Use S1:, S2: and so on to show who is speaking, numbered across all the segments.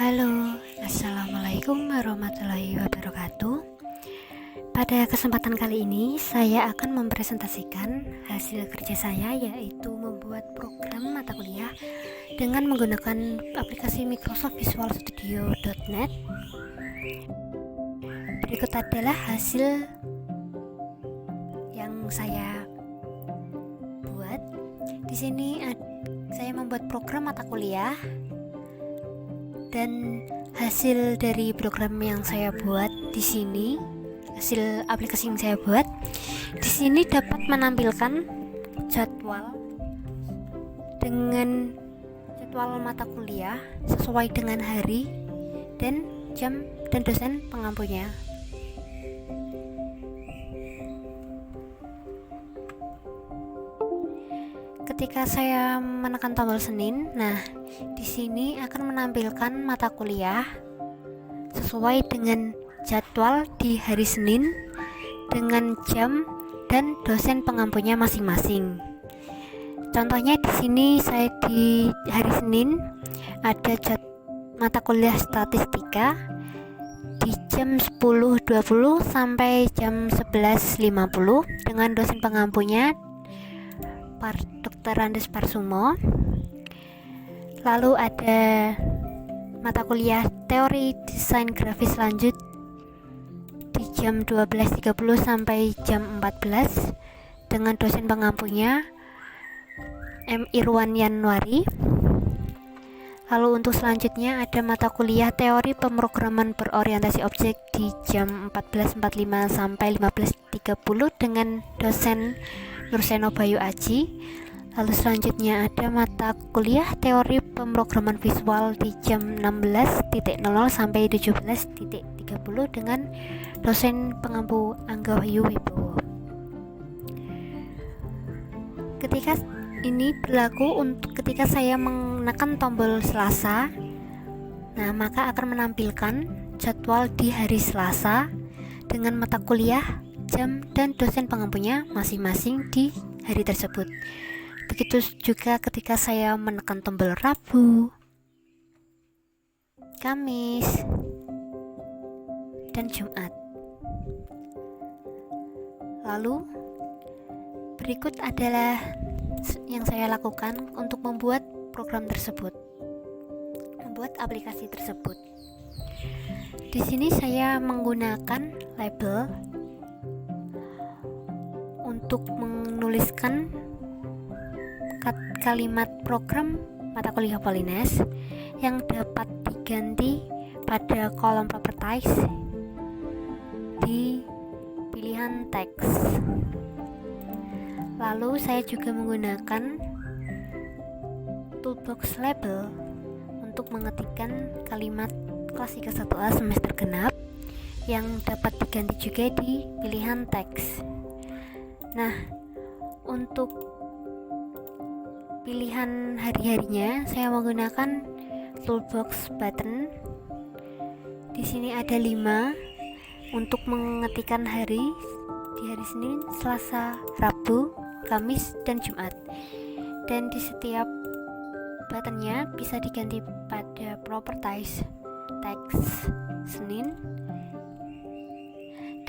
S1: Halo, Assalamualaikum warahmatullahi wabarakatuh. Pada kesempatan kali ini, saya akan mempresentasikan hasil kerja saya, yaitu membuat program mata kuliah dengan menggunakan aplikasi Microsoft Visual Studio.net. Berikut adalah hasil yang saya buat. Di sini saya membuat program mata kuliah, dan hasil dari program yang saya buat di sini, hasil aplikasi yang saya buat di sini dapat menampilkan jadwal mata kuliah sesuai dengan hari dan jam dan dosen pengampunya. Ketika saya menekan tombol Senin, di sini akan menampilkan mata kuliah sesuai dengan jadwal di hari Senin dengan jam dan dosen pengampunya masing-masing. Contohnya di sini saya di hari Senin ada mata kuliah statistika di jam 10.20 sampai jam 11.50 dengan dosen pengampunya Dr. Andes Parsumo. Lalu ada mata kuliah teori desain grafis lanjut di jam 12.30 sampai jam 14 dengan dosen pengampunya M. Irwan Yanwari. Lalu untuk selanjutnya ada mata kuliah teori pemrograman berorientasi objek di jam 14.45 sampai 15.30 dengan dosen Nurseno Bayu Aji. Lalu selanjutnya ada mata kuliah teori pemrograman visual di jam 16.00 sampai 17.30 dengan dosen pengampu Angga Wahyu Wibowo. Ketika ini berlaku untuk ketika saya menekan tombol Selasa, maka akan menampilkan jadwal di hari Selasa dengan mata kuliah, jam, dan dosen pengampunya masing-masing di hari tersebut. Begitu juga ketika saya menekan tombol Rabu, Kamis, dan Jumat. Lalu berikut adalah yang saya lakukan untuk membuat program tersebut, membuat aplikasi tersebut. Di sini saya menggunakan label untuk menuliskan kalimat program mata kuliah Polines yang dapat diganti pada kolom properties di pilihan teks. Lalu saya juga menggunakan toolbox label untuk mengetikkan kalimat klasika 1A semester genap yang dapat diganti juga di pilihan teks. Untuk pilihan hari-harinya saya menggunakan toolbox button. Di sini ada 5 untuk mengetikkan hari di hari Senin, Selasa, Rabu, Kamis, dan Jumat. Dan di setiap buttonnya bisa diganti pada properties teks Senin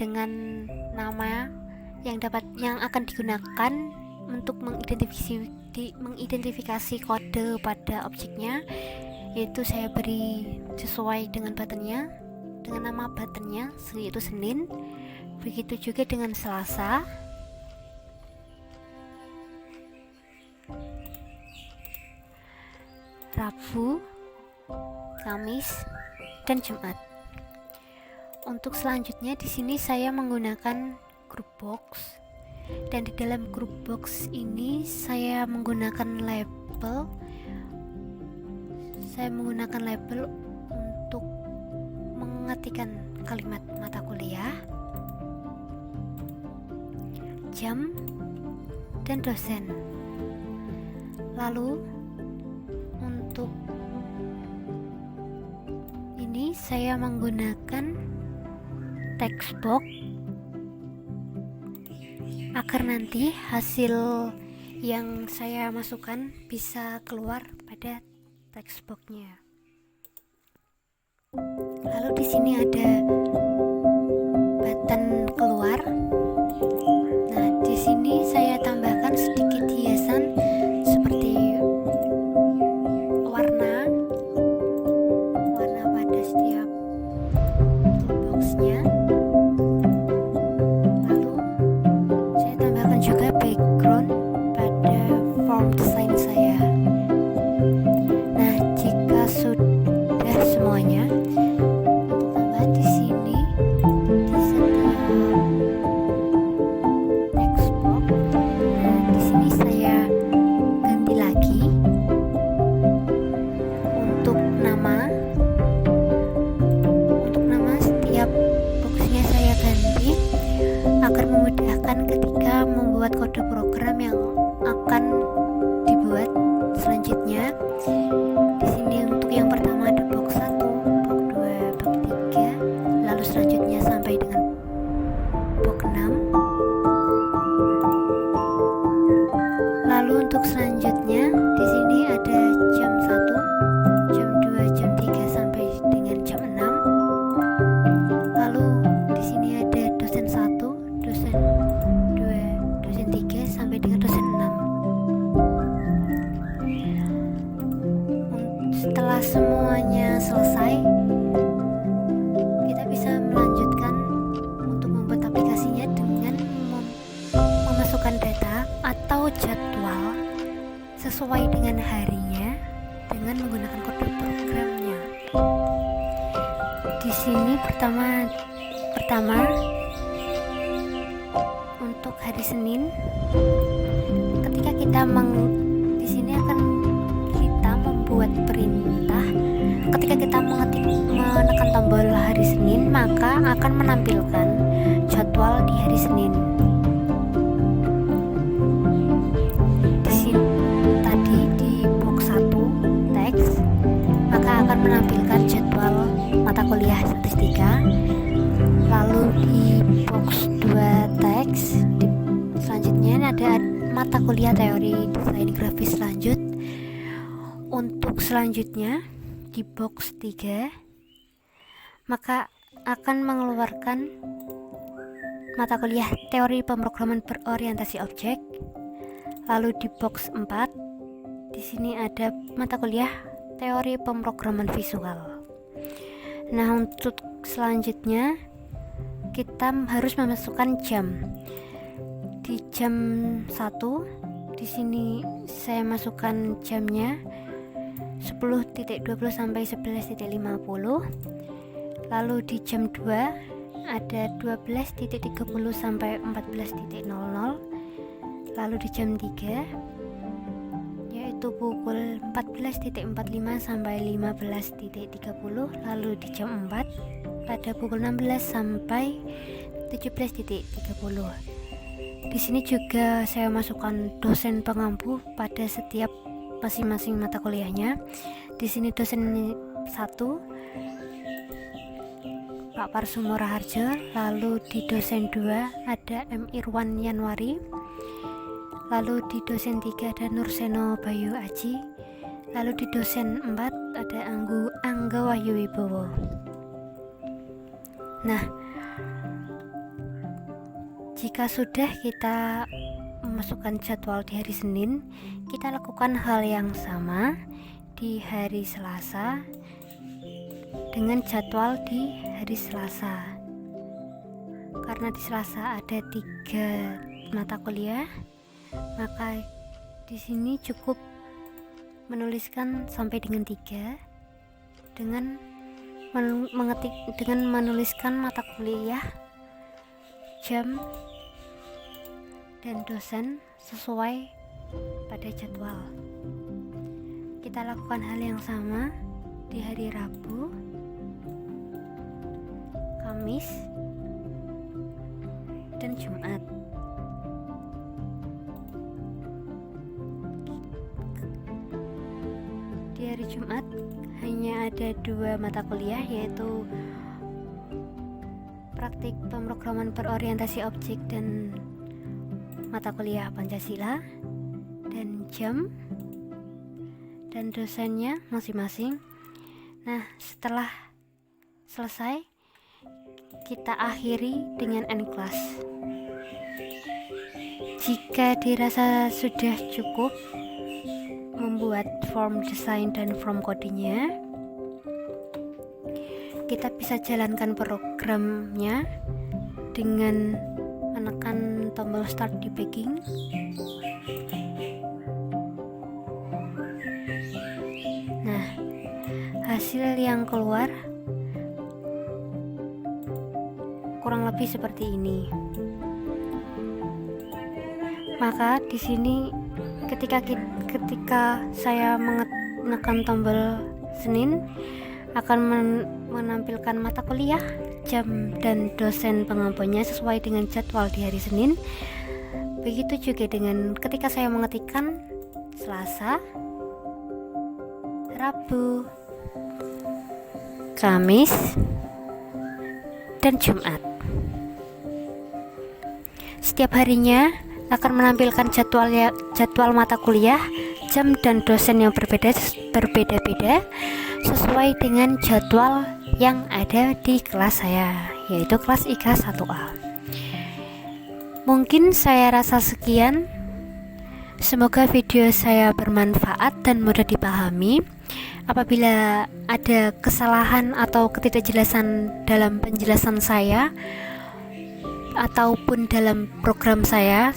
S1: dengan nama yang akan digunakan untuk mengidentifikasi kode pada objeknya, yaitu saya beri sesuai dengan buttonnya, dengan nama buttonnya yaitu Senin. Begitu juga dengan Selasa, Rabu, Kamis, dan Jumat. Untuk selanjutnya di sini saya menggunakan group box, dan di dalam group box ini saya menggunakan label. Untuk mengetikkan kalimat mata kuliah, jam, dan dosen. Lalu untuk ini saya menggunakan text box agar nanti hasil yang saya masukkan bisa keluar pada text box-nya. Lalu di sini ada button keluar. Nah, di sini saya tambahkan sedikit hiasan seperti warna pada setiap toolboxnya. Lalu saya tambahkan juga background pada form design saya. Nah, jika sudah semuanya, untuk tambah di sini di setiap text box. Nah, di sini saya ganti lagi untuk nama. Untuk nama setiap boxnya saya ganti agar memudahkan ketika membuat kode program yang akan dibuat selanjutnya. Di sini untuk yang pertama ada box 1, box 2, box 3, lalu selanjutnya sampai dengan box 6. Lalu untuk selanjutnya di sini ada jam 1, jam 2, jam 3 sampai dengan jam 6. Lalu di sini ada dosen 1, dosen 2, dosen 3 sampai dengan dosen 6. Setelah semuanya selesai, kita bisa melanjutkan untuk membuat aplikasinya dengan memasukkan data atau jadwal sesuai dengan harinya dengan menggunakan kode programnya. Di sini pertama untuk hari Senin, ketika kita di sini akan kita membuat perintah. Ketika kita menekan tombol hari Senin, maka akan menampilkan jadwal di hari Senin. Di sini tadi di box 1 teks, maka akan menampilkan jadwal mata kuliah statistika. Lalu di box 2 teks selanjutnya ada mata kuliah teori desain grafis lanjut. Untuk selanjutnya di box 3 maka akan mengeluarkan mata kuliah teori pemrograman berorientasi objek. Lalu di box 4 di sini ada mata kuliah teori pemrograman visual. Nah, untuk selanjutnya kita harus memasukkan jam. Di jam 1 di sini saya masukkan jamnya 10.20 sampai 11.50. Lalu di jam 2 ada 12.30 sampai 14.00. Lalu di jam 3 yaitu pukul 14.45 sampai 15.30. Lalu di jam 4 pada pukul 16 sampai 17.30. Di sini juga saya masukkan dosen pengampu pada setiap masing-masing mata kuliahnya. Di sini dosen 1 Pak Parsumo Raharjo, lalu di dosen 2 ada M. Irwan Yanwari, lalu di dosen 3 ada Nurseno Bayu Aji, lalu di dosen 4 ada Angga Wahyu Wibowo. Nah, jika sudah kita memasukkan jadwal di hari Senin, kita lakukan hal yang sama di hari Selasa dengan jadwal di hari Selasa. Karena di Selasa ada 3 mata kuliah, maka di sini cukup menuliskan sampai dengan 3 dengan menuliskan mata kuliah, jam, dan dosen sesuai pada jadwal. Kita lakukan hal yang sama di hari Rabu, Kamis, dan Jumat. Di hari Jumat hanya ada 2 mata kuliah, yaitu praktik pemrograman berorientasi objek dan mata kuliah Pancasila, dan jam dan dosennya masing-masing. Nah, setelah selesai, kita akhiri dengan end class. Jika dirasa sudah cukup membuat form desain dan form codingnya, kita bisa jalankan programnya dengan menekan tombol start debugging. Nah, hasil yang keluar kurang lebih seperti ini. Maka di sini ketika saya menekan tombol Senin akan menampilkan mata kuliah, jam, dan dosen pengampunnya sesuai dengan jadwal di hari Senin. Begitu juga dengan ketika saya mengetikkan Selasa, Rabu, Kamis, dan Jumat. Setiap harinya akan menampilkan jadwal mata kuliah, jam, dan dosen yang berbeda-beda sesuai dengan jadwal yang ada di kelas saya, yaitu kelas IKA 1A. Mungkin saya rasa sekian. Semoga video saya bermanfaat dan mudah dipahami. Apabila ada kesalahan atau ketidakjelasan dalam penjelasan saya ataupun dalam program saya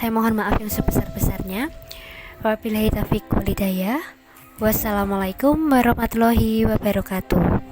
S1: mohon maaf yang sebesar-besarnya. Wabillahi taufiq wal hidayah. Wassalamualaikum warahmatullahi wabarakatuh.